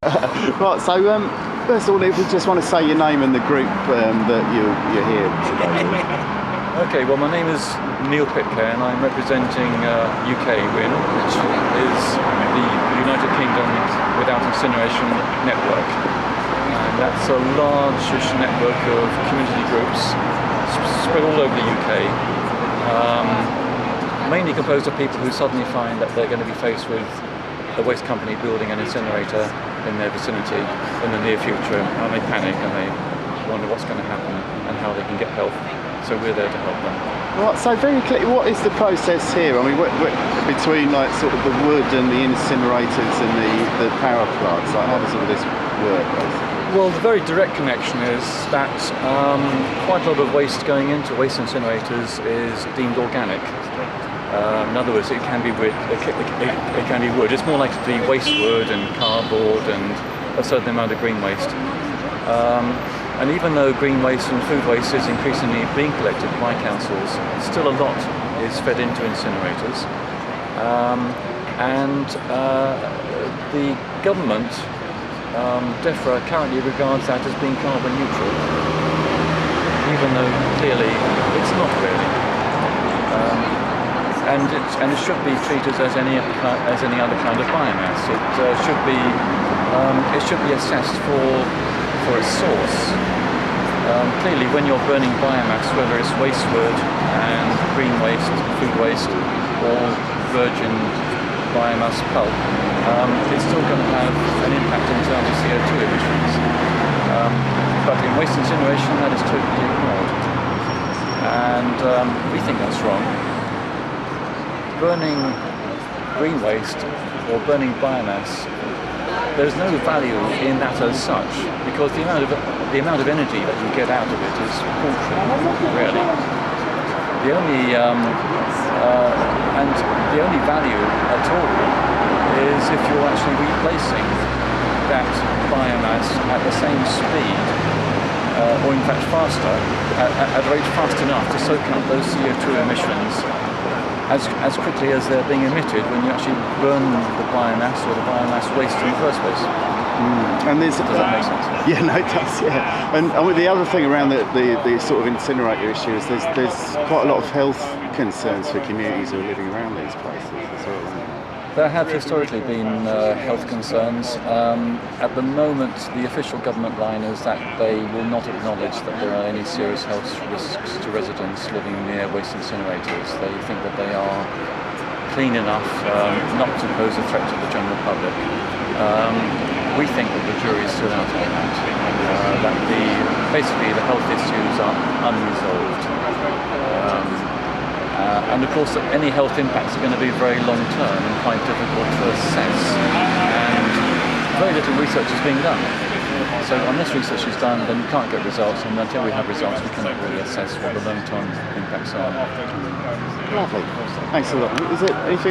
Right, so first of all, if we just want to say your name and the group that you're here today. Okay, well, my name is Neil Pitcairn. I'm representing UK WIN, which is the United Kingdom Without Incineration Network. And that's a large-ish network of community groups spread all over the UK, mainly composed of people who suddenly find that they're going to be faced with a waste company building an incinerator in their vicinity in the near future, and they panic and they wonder what's going to happen and how they can get help. So we're there to help them. Right, so very clearly, what is the process here? I mean, between like sort of the wood and the incinerators and the power plants, like how does all this work, basically? Well, the very direct connection is that quite a lot of waste going into waste incinerators is deemed organic. In other words, it can be wood. It can be wood. It's more likely to be waste wood and cardboard and a certain amount of green waste. And even though green waste and food waste is increasingly being collected by councils, still a lot is fed into incinerators. The government, DEFRA, currently regards that as being carbon neutral, even though clearly it's not really. And it should be treated as any other kind of biomass. It should be assessed for its source. Clearly, when you're burning biomass, whether it's waste wood and green waste, food waste, or virgin biomass pulp, it's still going to have an impact in terms of CO2 emissions. But in waste incineration, that is totally ignored, and we think that's wrong. Burning green waste or burning biomass, there's no value in that as such, because the amount of energy that you get out of it is paltry, really. The only value at all is if you're actually replacing that biomass at the same speed, or in fact faster, at a rate fast enough to soak up those CO2 emissions as quickly as they're being emitted when you actually burn the biomass or the biomass waste in the first place. And does that make sense? Yeah, no, it does. Yeah, and I mean, the other thing around the sort of incinerator issue is there's quite a lot of health concerns for communities who are living around these places as well, isn't there? There have historically been health concerns. At the moment, the official government line is that they will not acknowledge that there are any serious health risks to residents living near waste incinerators. They think that they are clean enough not to pose a threat to the general public. We think that the jury is still out on that. Basically the health issues are unresolved. And of course, any health impacts are going to be very long term and quite difficult to assess. And very little research is being done. So unless research is done, then we can't get results, and until we have results, we cannot really assess what the long term impacts are. Lovely. Thanks a lot. Is it anything